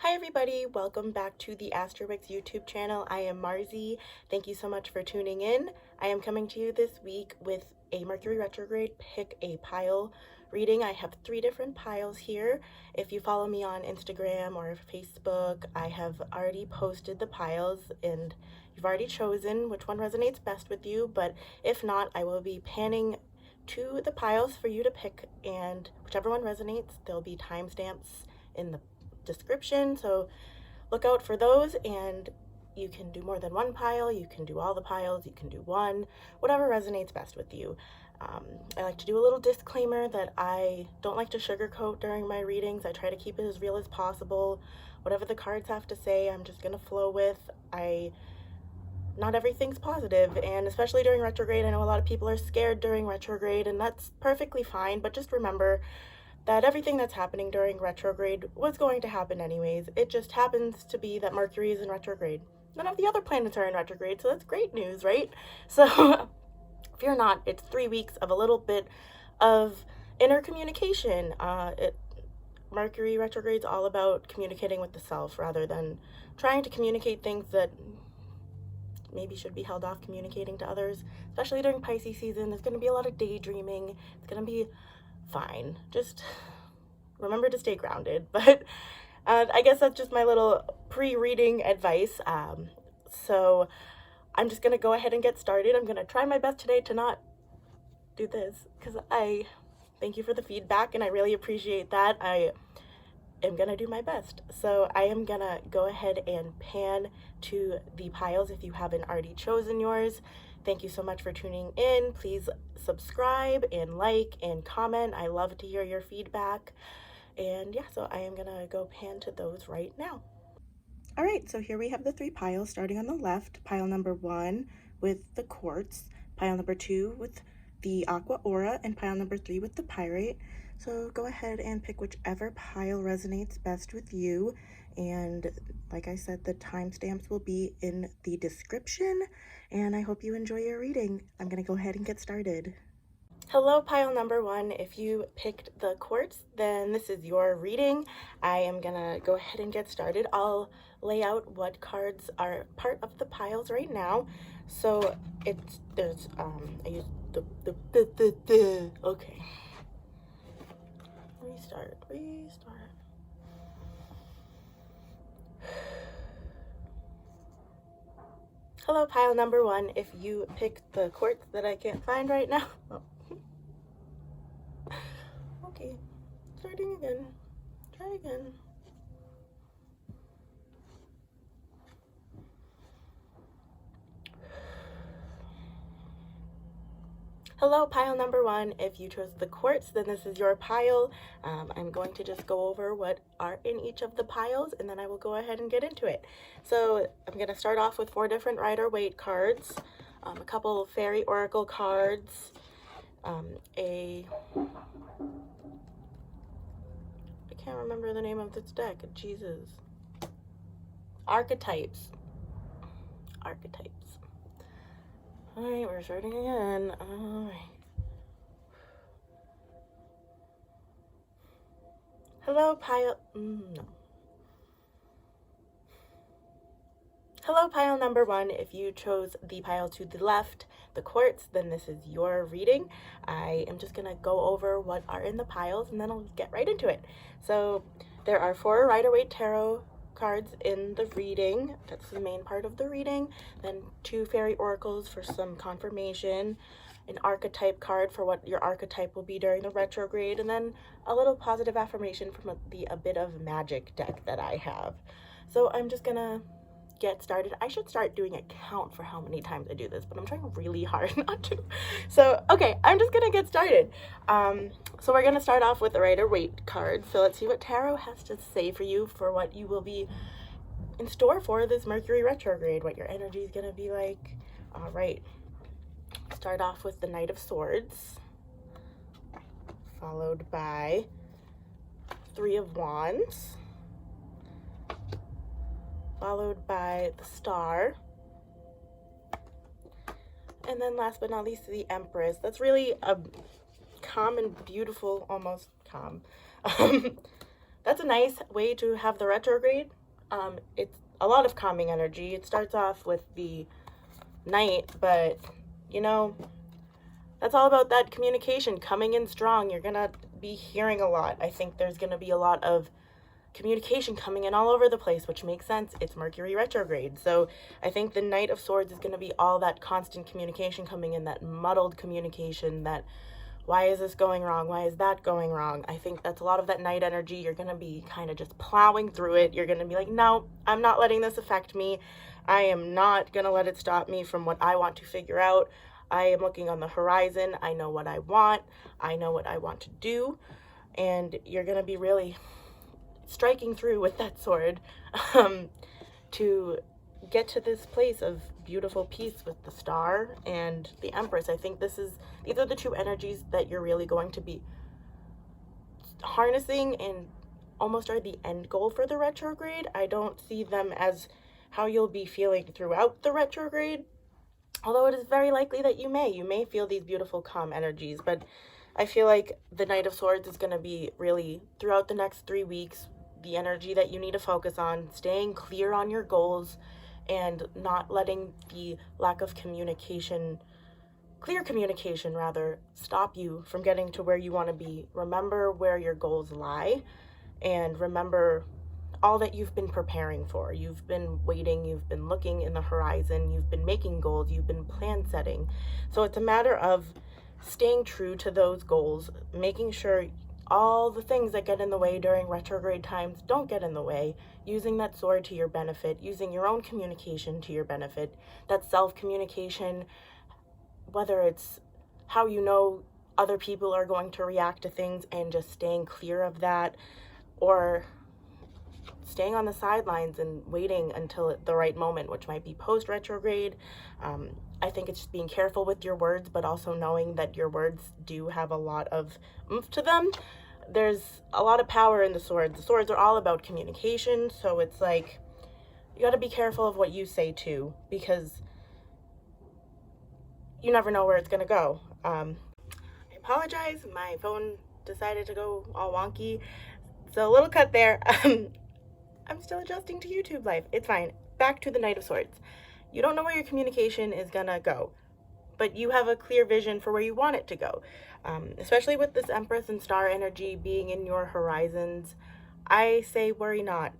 Hi everybody, welcome back to the Astrowix YouTube channel. I am Marzi. Thank you so much for tuning in. I am coming to you this week with a Mercury Retrograde pick a pile reading. I have 3 different piles here. If you follow me on Instagram or Facebook, I have already posted the piles and you've already chosen which one resonates best with you, but if not, I will be panning to the piles for you to pick, and whichever one resonates, there'll be timestamps in the description, so look out for those. And you can do more than one pile, you can do all the piles, you can do one, whatever resonates best with you. I like to do a little disclaimer that I don't like to sugarcoat during my readings. I try to keep it as real as possible. Whatever the cards have to say, I'm just gonna flow with. Not everything's positive, and especially during retrograde, I know a lot of people are scared during retrograde, and that's perfectly fine, but just remember that everything that's happening during retrograde was going to happen anyways. It just happens to be that Mercury is in retrograde. None of the other planets are in retrograde, so that's great news, right? So fear not, it's 3 weeks of a little bit of inner communication. Mercury retrograde is all about communicating with the self rather than trying to communicate things that maybe should be held off communicating to others. Especially during Pisces season, there's going to be a lot of daydreaming. It's going to be fine. Just remember to stay grounded. But I guess that's just my little pre-reading advice. So I'm just gonna go ahead and get started. I'm gonna try my best today to not do this because I thank you for the feedback and I really appreciate that. I am gonna do my best. So I am gonna go ahead and pan to the piles if you haven't already chosen yours. Thank you so much for tuning in. Please subscribe and like and comment. I love to hear your feedback. And yeah, so I am gonna go pan to those right now. All right, so here we have the 3 piles starting on the left. Pile number 1 with the quartz, pile number 2 with the aqua aura, and pile number 3 with the pyrite. So go ahead and pick whichever pile resonates best with you. And like I said, the timestamps will be in the description. And I hope you enjoy your reading. I'm gonna go ahead and get started. Hello, pile number 1. If you picked the quartz, then this is your reading. I am gonna go ahead and get started. I'll lay out what cards are part of the piles right now. So there's I use the okay. Restart. Hello, pile number 1. If you picked the quartz that I can't find right now. Oh. Okay, starting again. Try again. Hello, pile number 1. If you chose the quartz, then this is your pile. I'm going to just go over what are in each of the piles, and then I will go ahead and get into it. So I'm going to start off with 4 different Rider-Waite cards, a couple of fairy oracle cards, I can't remember the name of this deck. Jesus. Archetypes. All right, we're starting again. All right. Hello, pile. No. Hello, pile number 1. If you chose the pile to the left, the quartz, then this is your reading. I am just gonna go over what are in the piles and then I'll get right into it. So there are 4 Rider-Waite tarot cards in the reading. That's the main part of the reading. Then 2 fairy oracles for some confirmation, an archetype card for what your archetype will be during the retrograde, and then a little positive affirmation from a bit of magic deck that I have. So I'm just gonna get started. I should start doing a count for how many times I do this, but I'm trying really hard not to. So okay, I'm just gonna get started. So we're gonna start off with the Rider-Waite card. So let's see what tarot has to say for you for what you will be in store for this Mercury retrograde, what your energy is gonna be like. All right, start off with the Knight of Swords, followed by 3 of Wands, followed by the Star, and then last but not least the Empress. That's really a calm and beautiful, almost calm. That's a nice way to have the retrograde. It's a lot of calming energy. It starts off with the Knight, but you know, that's all about that communication coming in strong. You're gonna be hearing a lot. I think there's gonna be a lot of communication coming in all over the place, which makes sense. It's Mercury retrograde. So I think the Knight of Swords is going to be all that constant communication coming in, that muddled communication, that why is this going wrong? Why is that going wrong? I think that's a lot of that Knight energy. You're going to be kind of just plowing through it. You're going to be like, no, I'm not letting this affect me. I am not going to let it stop me from what I want to figure out. I am looking on the horizon. I know what I want. I know what I want to do. And you're going to be really striking through with that sword to get to this place of beautiful peace with the Star and the Empress. I think these are the two energies that you're really going to be harnessing and almost are the end goal for the retrograde. I don't see them as how you'll be feeling throughout the retrograde, although it is very likely that you may feel these beautiful calm energies, but I feel like the Knight of Swords is going to be really throughout the next 3 weeks the energy that you need to focus on, staying clear on your goals and not letting the lack of communication, clear communication rather, stop you from getting to where you want to be. Remember where your goals lie and remember all that you've been preparing for. You've been waiting, you've been looking in the horizon, you've been making goals, you've been plan setting. So it's a matter of staying true to those goals, making sure all the things that get in the way during retrograde times don't get in the way, using that sword to your benefit, using your own communication to your benefit, that self-communication, whether it's how you know other people are going to react to things and just staying clear of that, or staying on the sidelines and waiting until the right moment, which might be post-retrograde. I think it's just being careful with your words, but also knowing that your words do have a lot of oomph to them. There's a lot of power in the swords. The swords are all about communication, so it's like you got to be careful of what you say too, because you never know where it's going to go. I apologize. My phone decided to go all wonky. So a little cut there. I'm still adjusting to YouTube life. It's fine. Back to the Knight of Swords. You don't know where your communication is gonna go, but you have a clear vision for where you want it to go. Especially with this Empress and Star energy being in your horizons, I say worry not.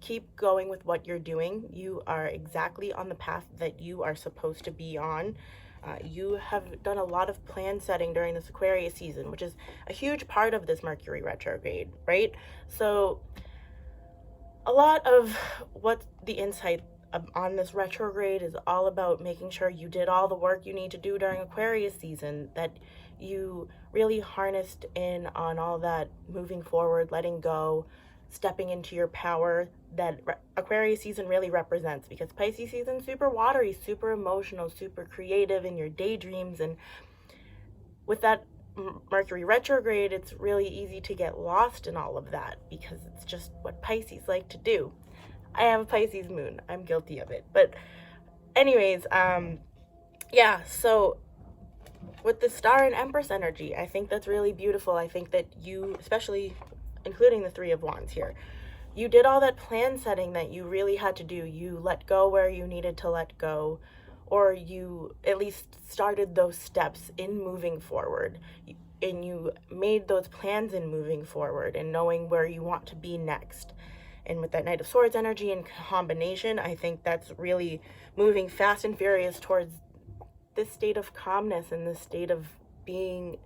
Keep going with what you're doing. You are exactly on the path that you are supposed to be on. You have done a lot of plan setting during this Aquarius season, which is a huge part of this Mercury retrograde, right? So a lot of what the insight on this retrograde is all about making sure you did all the work you need to do during Aquarius season, that you really harnessed in on all that moving forward, letting go, stepping into your power that Aquarius season really represents, because Pisces season super watery, super emotional, super creative in your daydreams, and with that Mercury retrograde, it's really easy to get lost in all of that because it's just what Pisces like to do. I have a Pisces moon. I'm guilty of it. But anyways, yeah, so with the Star and Empress energy, I think that's really beautiful. I think that you, especially including the Three of Wands here, you did all that plan setting that you really had to do. You let go where you needed to let go, or you at least started those steps in moving forward, and you made those plans in moving forward and knowing where you want to be next. And with that Knight of Swords energy in combination, I think that's really moving fast and furious towards this state of calmness and this state of being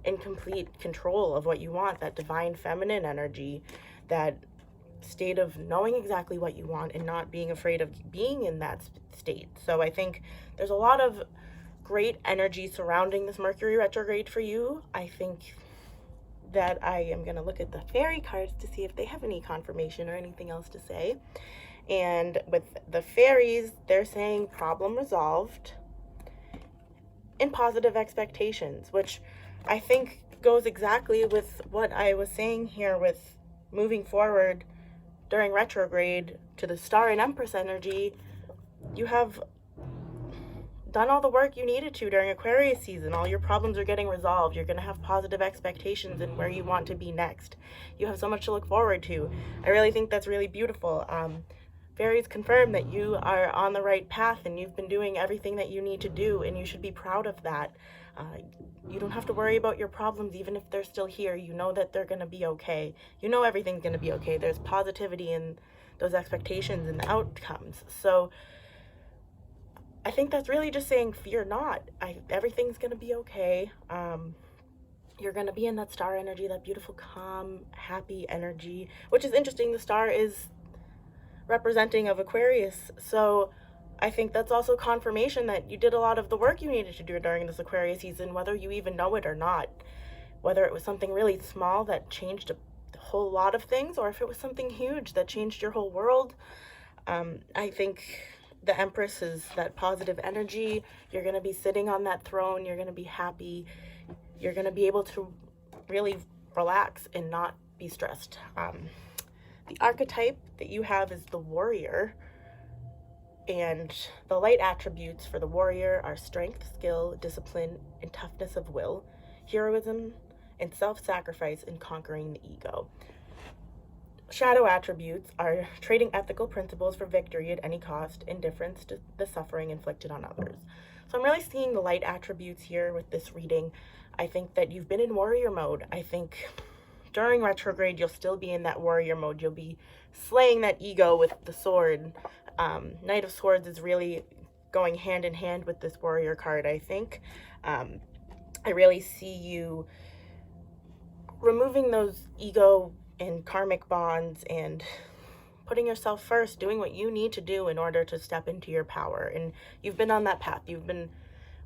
in complete control of what you want, that divine feminine energy, that state of knowing exactly what you want and not being afraid of being in that state. So I think there's a lot of great energy surrounding this Mercury retrograde for you. I think that I am going to look at the fairy cards to see if they have any confirmation or anything else to say. And with the fairies, they're saying problem resolved and positive expectations, which I think goes exactly with what I was saying here with moving forward during retrograde to the Star and Empress energy. You have done all the work you needed to during Aquarius season. All your problems are getting resolved. You're going to have positive expectations in where you want to be next. You have so much to look forward to. I really think that's really beautiful. Fairies confirm that you are on the right path and you've been doing everything that you need to do, and you should be proud of that. You don't have to worry about your problems even if they're still here. You know that they're going to be okay. You know everything's going to be okay. There's positivity in those expectations and the outcomes. So I think that's really just saying fear not. Everything's going to be okay. You're going to be in that star energy, that beautiful, calm, happy energy, which is interesting. The star is representing of Aquarius. So I think that's also confirmation that you did a lot of the work you needed to do during this Aquarius season, whether you even know it or not. Whether it was something really small that changed a whole lot of things, or if it was something huge that changed your whole world. I think the Empress is that positive energy. You're going to be sitting on that throne. You're going to be happy. You're going to be able to really relax and not be stressed. The archetype that you have is the warrior. And the light attributes for the warrior are strength, skill, discipline, and toughness of will, heroism, and self-sacrifice in conquering the ego. Shadow attributes are trading ethical principles for victory at any cost, indifference to the suffering inflicted on others. So I'm really seeing the light attributes here with this reading. I think that you've been in warrior mode. I think during retrograde, you'll still be in that warrior mode. You'll be slaying that ego with the sword. Knight of Swords is really going hand in hand with this warrior card, I think. I really see you removing those ego and karmic bonds and putting yourself first, doing what you need to do in order to step into your power. And you've been on that path. You've been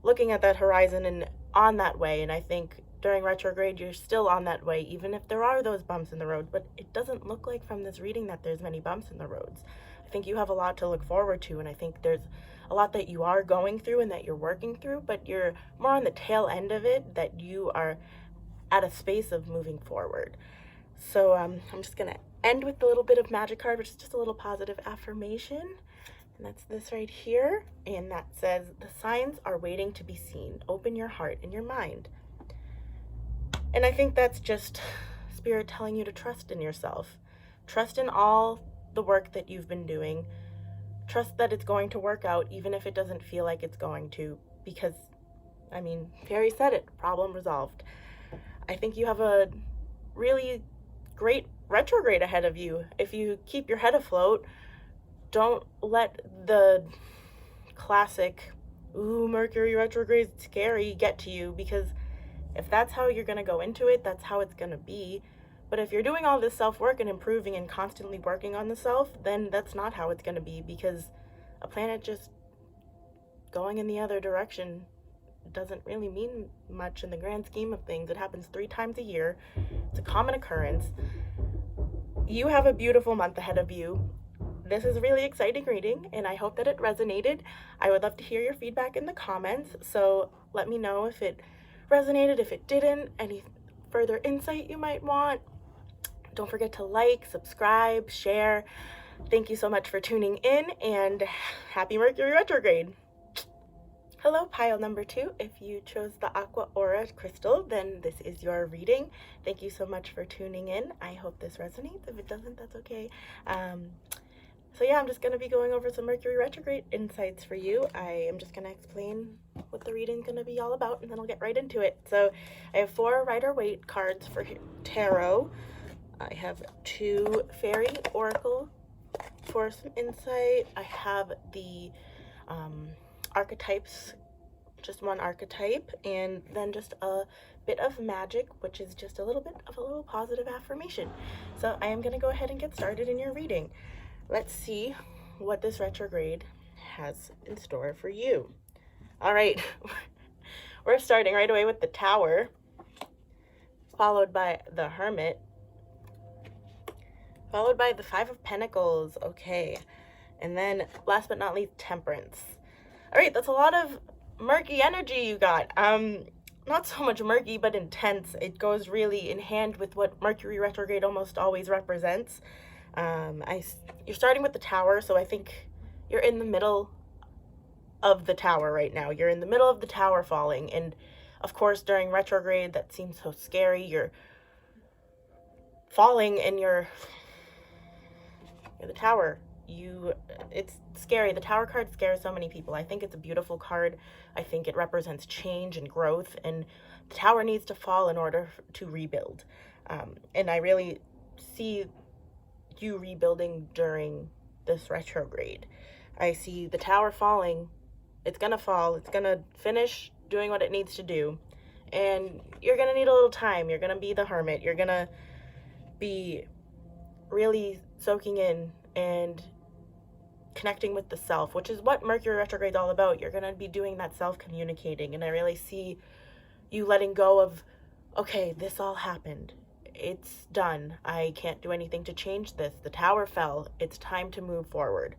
looking at that horizon and on that way. And I think during retrograde, you're still on that way, even if there are those bumps in the road. But it doesn't look like from this reading that there's many bumps in the roads. I think you have a lot to look forward to, and I think there's a lot that you are going through and that you're working through, but you're more on the tail end of it, that you are at a space of moving forward. So I'm just going to end with a little bit of magic card, which is just a little positive affirmation. And that's this right here. And that says, the signs are waiting to be seen. Open your heart and your mind. And I think that's just Spirit telling you to trust in yourself. Trust in all the work that you've been doing. Trust that it's going to work out, even if it doesn't feel like it's going to. Because, I mean, Fairy said it, problem resolved. I think you have a really great retrograde ahead of you. If you keep your head afloat, don't let the classic, ooh, Mercury retrograde scary, get to you, because if that's how you're going to go into it, that's how it's going to be. But if you're doing all this self-work and improving and constantly working on the self, then that's not how it's going to be, because a planet just going in the other direction doesn't really mean much in the grand scheme of things. It happens 3 times a year. It's a common occurrence. You have a beautiful month ahead of you. This is a really exciting reading, and I hope that it resonated. I would love to hear your feedback in the comments, so let me know if it resonated, if it didn't, any further insight you might want. Don't forget to like, subscribe, share. Thank you so much for tuning in, and happy Mercury retrograde. Hello, pile number 2. If you chose the Aqua Aura crystal, then this is your reading. Thank you so much for tuning in. I hope this resonates. If it doesn't, that's okay. So yeah, I'm just going to be going over some Mercury retrograde insights for you. I am just going to explain what the reading's going to be all about, and then I'll get right into it. So I have 4 Rider-Waite cards for tarot. I have 2 Fairy Oracle for some insight. I have the archetypes, just 1 archetype, and then just a bit of magic, which is just a little bit of a little positive affirmation. So I am going to go ahead and get started in your reading. Let's see what this retrograde has in store for you. All right, we're starting right away with the Tower, followed by the Hermit, followed by the 5 of Pentacles. Okay, and then last but not least, Temperance. All right, that's a lot of murky energy you got. Not so much murky, but intense. It goes really in hand with what Mercury retrograde almost always represents. You're starting with the Tower, so I think you're in the middle of the tower right now. You're in the middle of the tower falling, and of course during retrograde that seems so scary. You're falling and you're the tower. It's scary. The tower card scares so many people. I think it's a beautiful card. I think it represents change and growth, and the tower needs to fall in order to rebuild. And I really see you rebuilding during this retrograde. I see the tower falling. It's gonna fall. It's gonna finish doing what it needs to do, and you're gonna need a little time. You're gonna be the hermit. You're gonna be really soaking in and connecting with the self, which is what Mercury retrograde is all about. You're going to be doing that self-communicating, and I really see you letting go of, okay, this all happened. It's done. I can't do anything to change this. The tower fell. It's time to move forward.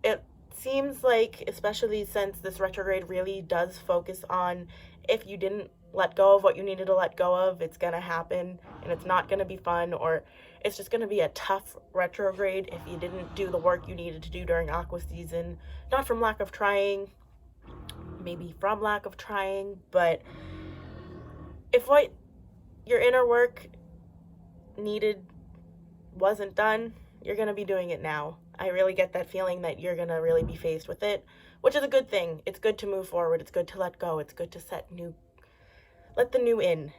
It seems like, especially since this retrograde really does focus on, if you didn't let go of what you needed to let go of, it's going to happen, and it's not going to be fun, or it's just going to be a tough retrograde if you didn't do the work you needed to do during AQUA season. Not from lack of trying, maybe from lack of trying, but if what your inner work needed wasn't done, you're going to be doing it now. I really get that feeling that you're going to really be faced with it, which is a good thing. It's good to move forward. It's good to let go. It's good to let the new in.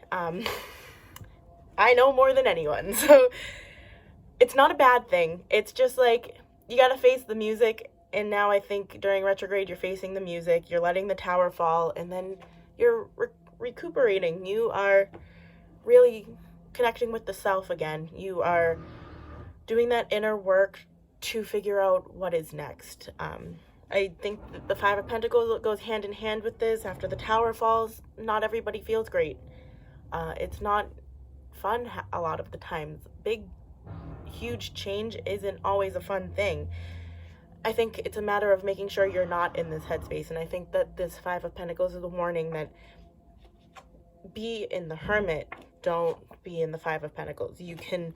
I know more than anyone, so it's not a bad thing. It's just like, you gotta face the music, and now I think during retrograde you're facing the music, you're letting the tower fall, and then you're recuperating. You are really connecting with the self again. You are doing that inner work to figure out what is next. I think that the Five of Pentacles goes hand in hand with this. After the tower falls, not everybody feels great. It's not fun a lot of the times. Big, huge change isn't always a fun thing. I think it's a matter of making sure you're not in this headspace, and I think that this Five of Pentacles is a warning that be in the Hermit, don't be in the Five of Pentacles. You can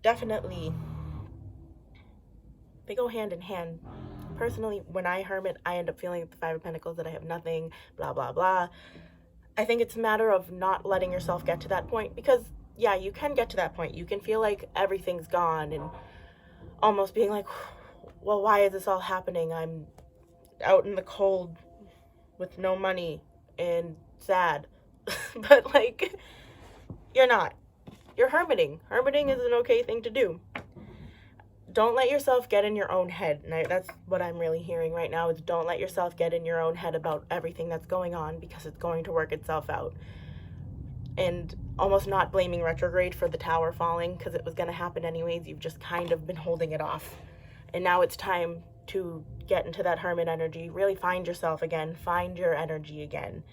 definitely, they go hand in hand. Personally, when I hermit, I end up feeling at the Five of Pentacles that I have nothing, blah, blah, blah. I think it's a matter of not letting yourself get to that point, because, yeah, you can get to that point. You can feel like everything's gone and almost being like, well, why is this all happening? I'm out in the cold with no money and sad. But, like, you're not. You're hermiting. Hermiting is an okay thing to do. Don't let yourself get in your own head. And that's what I'm really hearing right now, is don't let yourself get in your own head about everything that's going on, because it's going to work itself out. And almost not blaming retrograde for the tower falling, because it was going to happen anyways. You've just kind of been holding it off. And now it's time to get into that hermit energy. Really find yourself again. Find your energy again.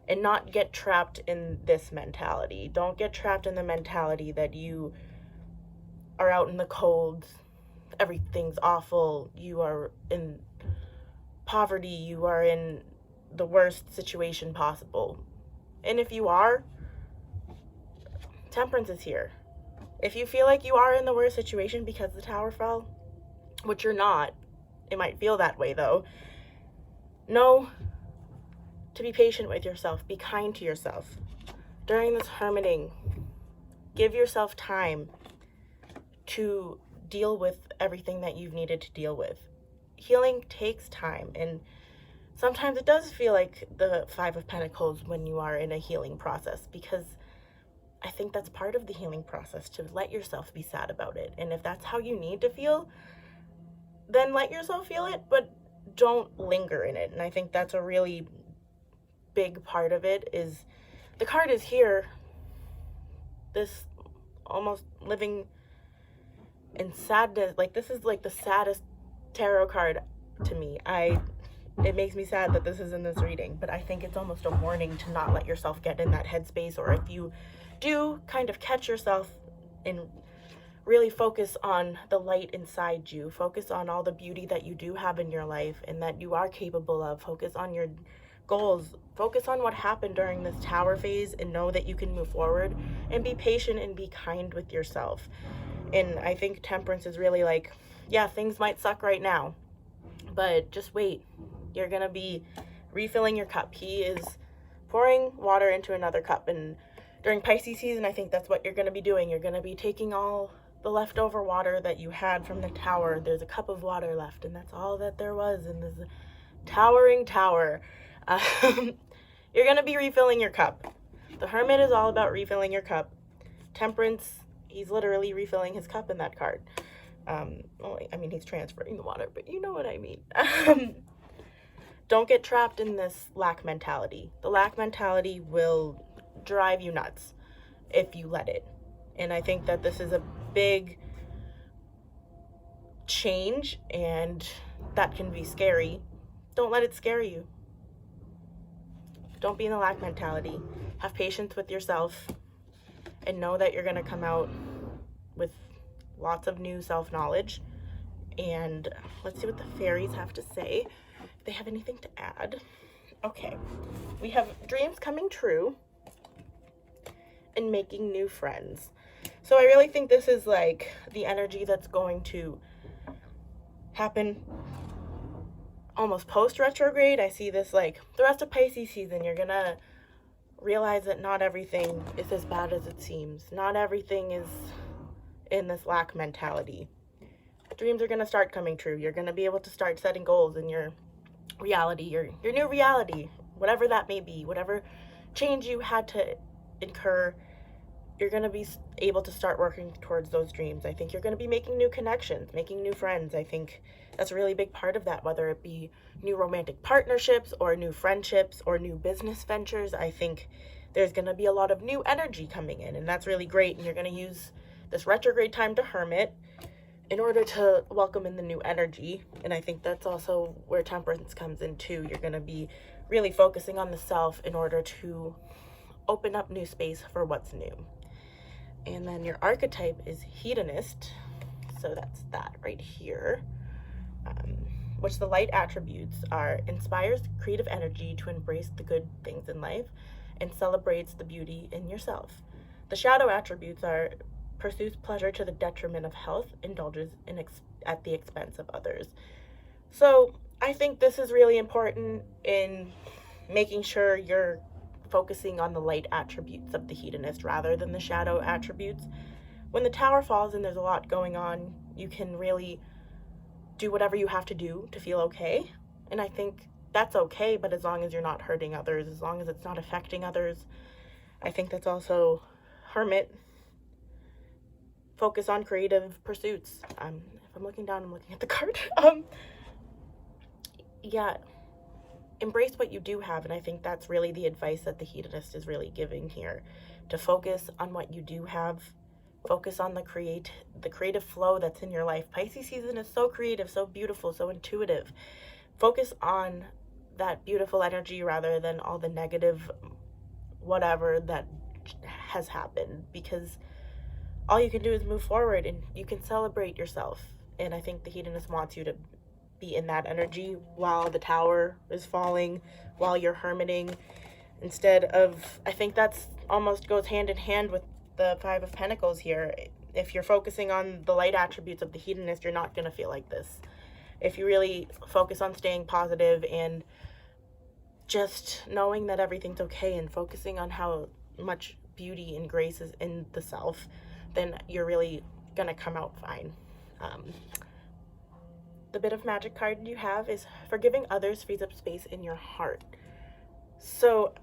And not get trapped in this mentality. Don't get trapped in the mentality that you are out in the cold, everything's awful, you are in poverty, you are in the worst situation possible. And if you are, Temperance is here. If you feel like you are in the worst situation because the tower fell, which you're not, it might feel that way though, know to be patient with yourself. Be kind to yourself. During this hermiting, give yourself time to deal with everything that you've needed to deal with. Healing takes time, and sometimes it does feel like the Five of Pentacles when you are in a healing process, because I think that's part of the healing process, to let yourself be sad about it. And if that's how you need to feel, then let yourself feel it, but don't linger in it. And I think that's a really big part of it. Is the card is here, this almost living in sadness. Like, this is like the saddest tarot card to me. It makes me sad that this is in this reading, but I think it's almost a warning to not let yourself get in that headspace. Or if you do, kind of catch yourself and really focus on the light inside you. Focus on all the beauty that you do have in your life and that you are capable of. Focus on your goals. Focus on what happened during this tower phase, and know that you can move forward, and be patient and be kind with yourself. And I think Temperance is really like, yeah, things might suck right now, But just wait. You're going to be refilling your cup. He is pouring water into another cup. And during Pisces season, I think that's what you're going to be doing. You're going to be taking all the leftover water that you had from the tower. There's a cup of water left, and that's all that there was in this towering tower. You're going to be refilling your cup. The Hermit is all about refilling your cup. Temperance, he's literally refilling his cup in that card. Well, I mean, he's transferring the water, but you know what I mean. Don't get trapped in this lack mentality. The lack mentality will drive you nuts if you let it. And I think that this is a big change, and that can be scary. Don't let it scare you. Don't be in the lack mentality. Have patience with yourself and know that you're going to come out with lots of new self-knowledge. And let's see what the fairies have to say. If they have anything to add. Okay. We have dreams coming true and making new friends. So I really think this is like the energy that's going to happen almost post-retrograde. I see this like the rest of Pisces season. You're going to realize that not everything is as bad as it seems. Not everything is in this lack mentality. Dreams are going to start coming true. You're going to be able to start setting goals in your reality, your new reality, whatever that may be, whatever change you had to incur. You're going to be able to start working towards those dreams. I think you're going to be making new connections, making new friends. I think that's a really big part of that, whether it be new romantic partnerships or new friendships or new business ventures. I think there's going to be a lot of new energy coming in, and that's really great. And you're going to use this retrograde time to Hermit in order to welcome in the new energy. And I think that's also where Temperance comes in too. You're going to be really focusing on the self in order to open up new space for what's new. And then your archetype is hedonist. So that's that right here. Which the light attributes are inspires creative energy to embrace the good things in life and celebrates the beauty in yourself. The shadow attributes are pursues pleasure to the detriment of health, indulges at the expense of others. So I think this is really important in making sure you're focusing on the light attributes of the hedonist rather than the shadow attributes. When the tower falls and there's a lot going on, you can really do whatever you have to do to feel okay. And I think that's okay, but as long as you're not hurting others, as long as it's not affecting others, I think that's also Hermit. Focus on creative pursuits. If I'm looking down, I'm looking at the card. Yeah, embrace what you do have. And I think that's really the advice that the hedonist is really giving here, to focus on what you do have. Focus on the creative flow that's in your life. Pisces season is so creative, so beautiful, so intuitive. Focus on that beautiful energy rather than all the negative whatever that has happened, because all you can do is move forward and you can celebrate yourself. And I think the hedonist wants you to be in that energy while the tower is falling, while you're hermiting, instead of, I think that's almost goes hand in hand with the Five of Pentacles here. If you're focusing on the light attributes of the hedonist, you're not going to feel like this. If you really focus on staying positive and just knowing that everything's okay and focusing on how much beauty and grace is in the self, then you're really going to come out fine. The bit of magic card you have is forgiving others frees up space in your heart. So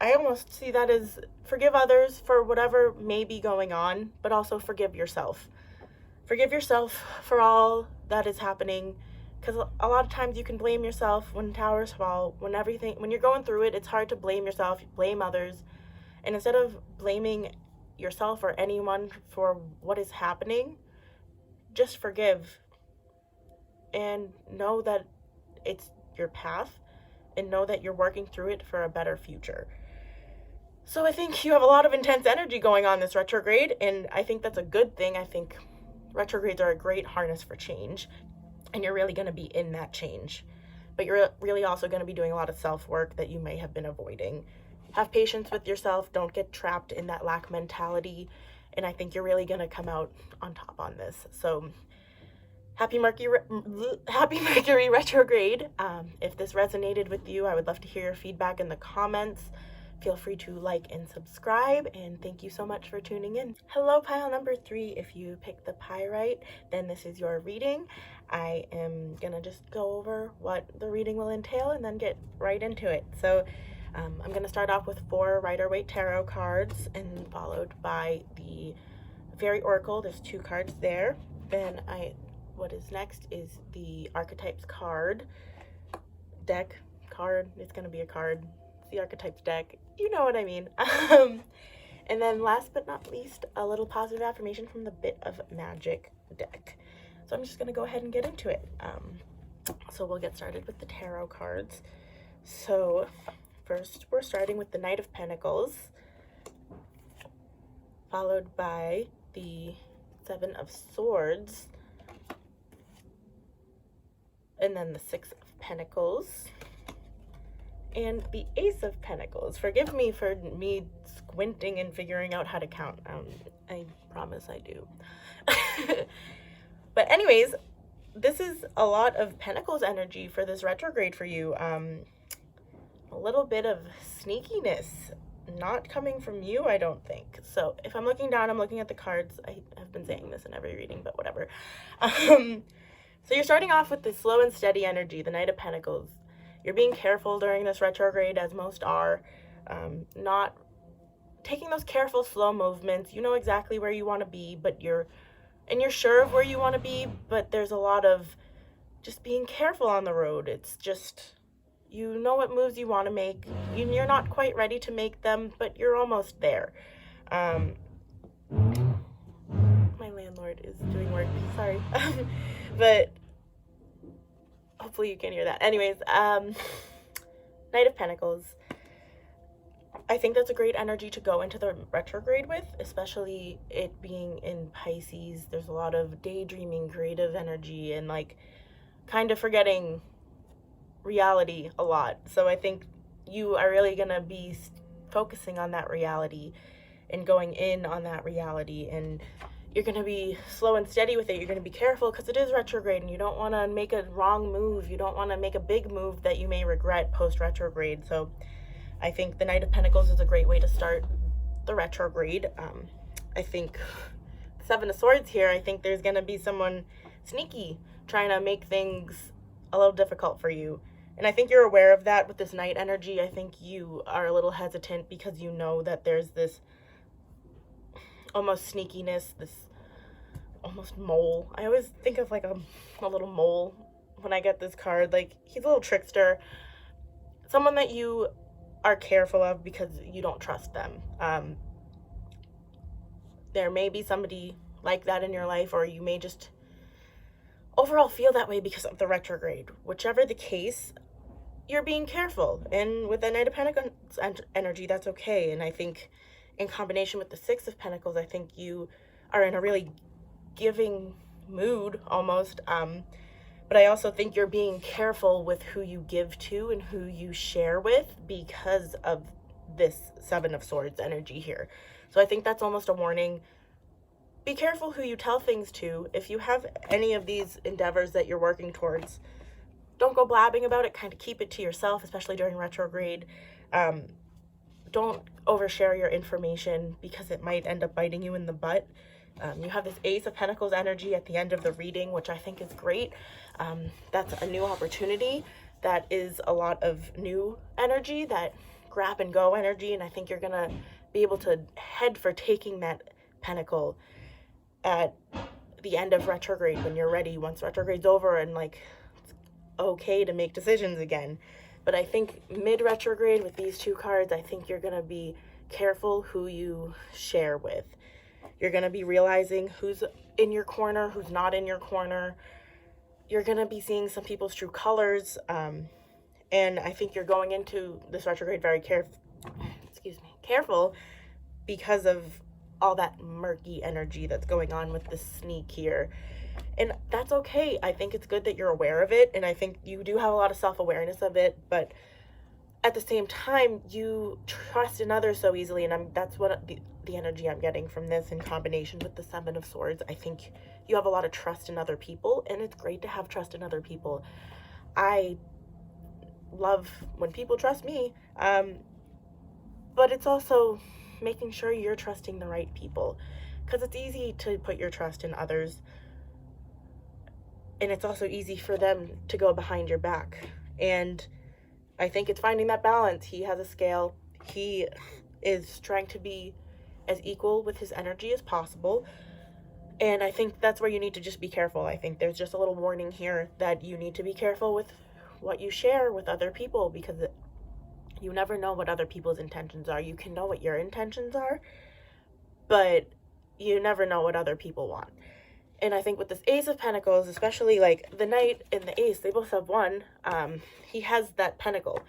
I almost see that as forgive others for whatever may be going on, but also forgive yourself. Forgive yourself for all that is happening, because a lot of times you can blame yourself when towers fall, when you're going through it, it's hard to blame yourself, blame others. And instead of blaming yourself or anyone for what is happening, just forgive and know that it's your path and know that you're working through it for a better future. So I think you have a lot of intense energy going on this retrograde, and I think that's a good thing. I think retrogrades are a great harness for change, and you're really going to be in that change. But you're really also going to be doing a lot of self-work that you may have been avoiding. Have patience with yourself. Don't get trapped in that lack mentality, and I think you're really going to come out on top on this. So Happy Mercury Retrograde. If this resonated with you, I would love to hear your feedback in the comments. Feel free to like and subscribe, and thank you so much for tuning in. Hello, pile number 3. If you picked the PYRITE, then this is your reading. I am gonna just go over what the reading will entail and then get right into it. So I'm gonna start off with 4 Rider-Waite Tarot cards, and followed by the Fairy Oracle. There's 2 cards there. Then what is next is the Archetypes card deck. It's gonna be a card. It's the Archetypes deck. You know what I mean. And then last but not least, a little positive affirmation from the Bit of Magic deck. So I'm just gonna go ahead and get into it. So we'll get started with the tarot cards. So first we're starting with the Knight of Pentacles, followed by the 7 of Swords, and then the 6 of Pentacles, and the Ace of Pentacles. Forgive me for me squinting and figuring out how to count. I promise I do. But anyways, this is a lot of Pentacles energy for this retrograde for you. A little bit of sneakiness, not coming from you, I don't think. So if I'm looking down, I'm looking at the cards. I have been saying this in every reading, but whatever. So you're starting off with this slow and steady energy, the Knight of Pentacles. You're being careful during this retrograde, as most are. Not taking those careful, slow movements. You know exactly where you want to be, but you're sure of where you want to be, but there's a lot of just being careful on the road. It's just, you know what moves you want to make. You're not quite ready to make them, but you're almost there. My landlord is doing work. Sorry. But hopefully you can hear that. Anyways, Knight of Pentacles. I think that's a great energy to go into the retrograde with, especially it being in Pisces. There's a lot of daydreaming, creative energy, and like kind of forgetting reality a lot. So I think you are really gonna be focusing on that reality and going in on that reality, and you're gonna be slow and steady with it. You're gonna be careful because it is retrograde, and you don't want to make a wrong move. You don't want to make a big move that you may regret post retrograde. So I think the Knight of Pentacles is a great way to start the retrograde. I think 7 of Swords here, I think there's gonna be someone sneaky trying to make things a little difficult for you. And I think you're aware of that with this Knight energy. I think you are a little hesitant because you know that there's this almost sneakiness, this almost mole. I always think of like a little mole when I get this card. Like, he's a little trickster. Someone that you are careful of because you don't trust them. There may be somebody like that in your life, or you may just overall feel that way because of the retrograde. Whichever the case, you're being careful. And with the Knight of Pentacles energy, that's okay. And I think in combination with the 6 of Pentacles, I think you are in a really giving mood almost. But I also think you're being careful with who you give to and who you share with because of this 7 of Swords energy here. So I think that's almost a warning. Be careful who you tell things to. If you have any of these endeavors that you're working towards, don't go blabbing about it. Kind of keep it to yourself, especially during retrograde. Don't overshare your information because it might end up biting you in the butt. You have this Ace of Pentacles energy at the end of the reading, which I think is great. That's a new opportunity. That is a lot of new energy, that grab and go energy, and I think you're gonna be able to head for taking that pentacle at the end of retrograde when you're ready, once retrograde's over and like it's okay to make decisions again. But I think mid-retrograde with these 2 cards, I think you're gonna be careful who you share with. You're going to be realizing who's in your corner, who's not in your corner. You're going to be seeing some people's true colors. And I think you're going into this retrograde very careful because of all that murky energy that's going on with the sneak here. And that's okay. I think it's good that you're aware of it. And I think you do have a lot of self-awareness of it. But at the same time, you trust in others so easily, and that's what the energy I'm getting from this in combination with the Seven of Swords. I think you have a lot of trust in other people, and it's great to have trust in other people. I love when people trust me, but it's also making sure you're trusting the right people, because it's easy to put your trust in others, and it's also easy for them to go behind your back. And I think it's finding that balance. He has a scale. He is trying to be as equal with his energy as possible. And I think that's where you need to just be careful. I think there's just a little warning here that you need to be careful with what you share with other people, because you never know what other people's intentions are. You can know what your intentions are, but you never know what other people want. And I think with this Ace of Pentacles, especially like the Knight and the Ace, they both have one. He has that pentacle.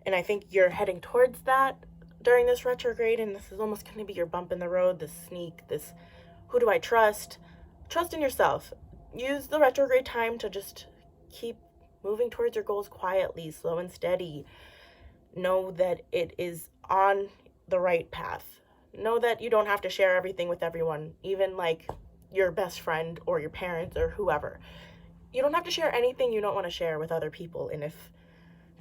And I think you're heading towards that during this retrograde. And this is almost going to be your bump in the road, this sneak, this who do I trust? Trust in yourself. Use the retrograde time to just keep moving towards your goals quietly, slow and steady. Know that it is on the right path. Know that you don't have to share everything with everyone, even like your best friend or your parents or whoever. You don't have to share anything you don't want to share with other people. And if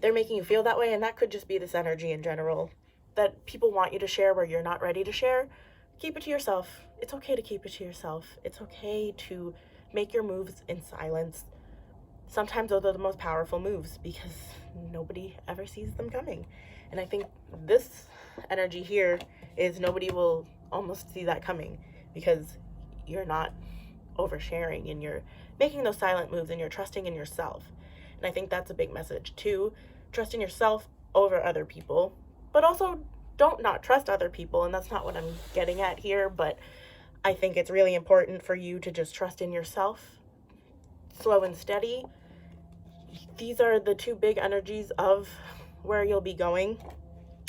they're making you feel that way, and that could just be this energy in general that people want you to share where you're not ready to share, keep it to yourself. It's okay to keep it to yourself. It's okay to make your moves in silence. Sometimes those are the most powerful moves because nobody ever sees them coming. And I think this energy here is nobody will almost see that coming, because you're not oversharing and you're making those silent moves and you're trusting in yourself. And I think that's a big message too. Trust in yourself over other people, but also don't not trust other people. And that's not what I'm getting at here, but I think it's really important for you to just trust in yourself, slow and steady. These are the two big energies of where you'll be going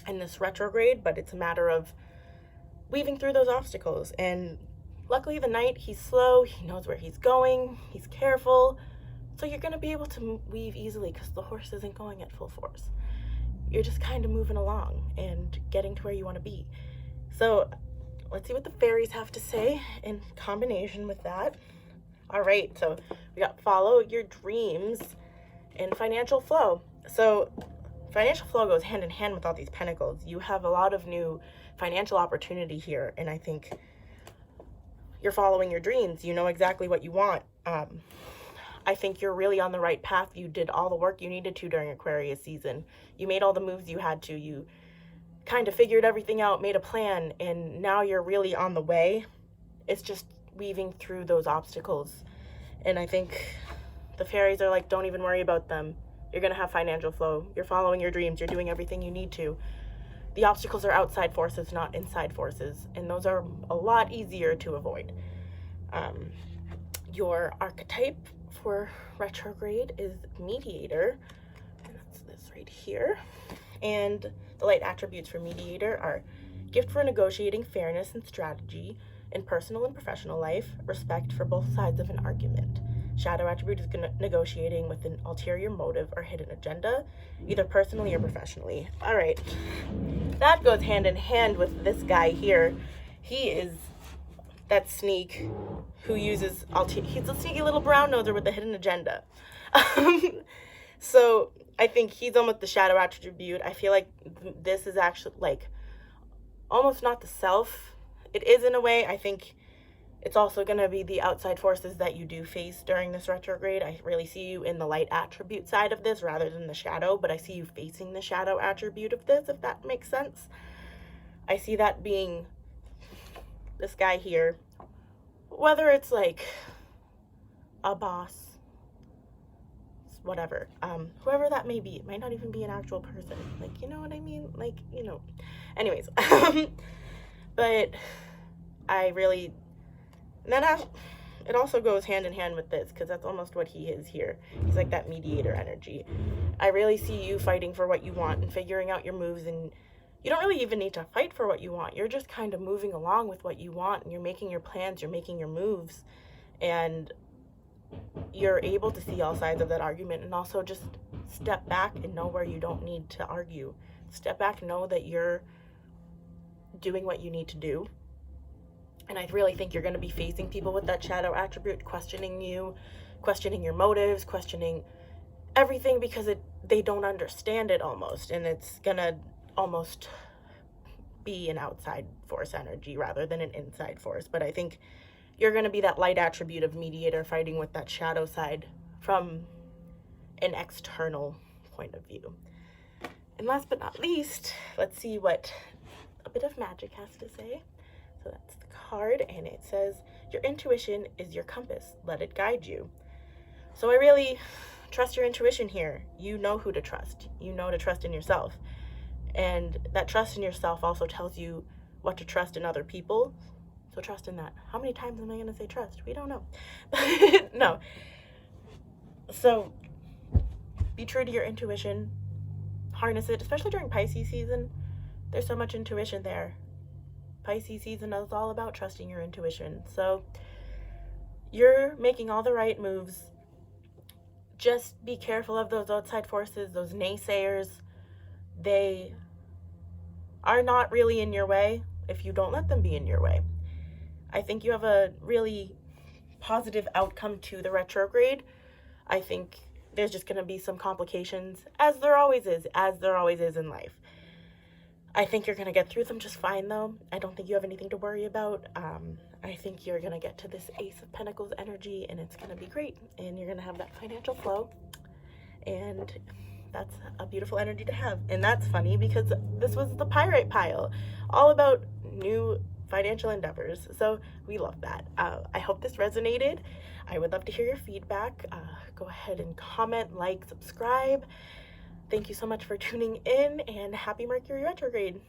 in this retrograde, but it's a matter of weaving through those obstacles. And luckily the Knight, he's slow, he knows where he's going, he's careful, so you're going to be able to weave easily because the horse isn't going at full force. You're just kind of moving along and getting to where you want to be. So let's see what the fairies have to say in combination with that. All right, so we got follow your dreams and financial flow. So financial flow goes hand in hand with all these pentacles. You have a lot of new financial opportunity here, and I think you're following your dreams. You know exactly what you want. I think you're really on the right path. You did all the work you needed to during Aquarius season. You made all the moves you had to. You kind of figured everything out, made a plan, and now you're really on the way. It's just weaving through those obstacles. And I think the fairies are like, don't even worry about them. You're going to have financial flow. You're following your dreams. You're doing everything you need to. The obstacles are outside forces, not inside forces. And those are a lot easier to avoid. Your archetype for retrograde is mediator. And that's this right here. And the light attributes for mediator are gift for negotiating fairness and strategy in personal and professional life, respect for both sides of an argument. Shadow attribute is negotiating with an ulterior motive or hidden agenda, either personally or professionally. All right, that goes hand in hand with this guy here. He is that sneak who uses he's a sneaky little brown noser with a hidden agenda. So I think he's almost the shadow attribute. I feel like this is actually like almost not the self. It is in a way. I think it's also going to be the outside forces that you do face during this retrograde. I really see you in the light attribute side of this rather than the shadow, but I see you facing the shadow attribute of this, if that makes sense. I see that being this guy here, whether it's like a boss, whatever, whoever that may be. It might not even be an actual person, like, you know what I mean, like, you know, anyways. But I really, it also goes hand in hand with this, because that's almost what he is here. He's like that mediator energy. I really see you fighting for what you want and figuring out your moves, and you don't really even need to fight for what you want. You're just kind of moving along with what you want, and you're making your plans, you're making your moves, and you're able to see all sides of that argument, and also just step back and know where you don't need to argue. Step back, know that you're doing what you need to do. And I really think you're going to be facing people with that shadow attribute, questioning you, questioning your motives, questioning everything, because they don't understand it almost, and it's going to almost be an outside force energy rather than an inside force. But I think you're going to be that light attribute of mediator, fighting with that shadow side from an external point of view. And last but not least, let's see what a bit of magic has to say. So that's the card, and it says, your intuition is your compass. Let it guide you. So I really trust your intuition here. You know who to trust. You know to trust in yourself. And that trust in yourself also tells you what to trust in other people. So trust in that. How many times am I going to say trust? We don't know. No. So be true to your intuition. Harness it, especially during Pisces season. There's so much intuition there. Pisces season is all about trusting your intuition. So you're making all the right moves. Just be careful of those outside forces, those naysayers. They are not really in your way if you don't let them be in your way. I think you have a really positive outcome to the retrograde. I think there's just going to be some complications, as there always is in life. I think you're going to get through them just fine, though. I don't think you have anything to worry about. I think you're going to get to this Ace of Pentacles energy, and it's going to be great. And you're going to have that financial flow. And that's a beautiful energy to have. And that's funny because this was the PYRITE pile, all about new financial endeavors. So we love that. I hope this resonated. I would love to hear your feedback. Go ahead and comment, like, subscribe. Thank you so much for tuning in, and happy Mercury retrograde.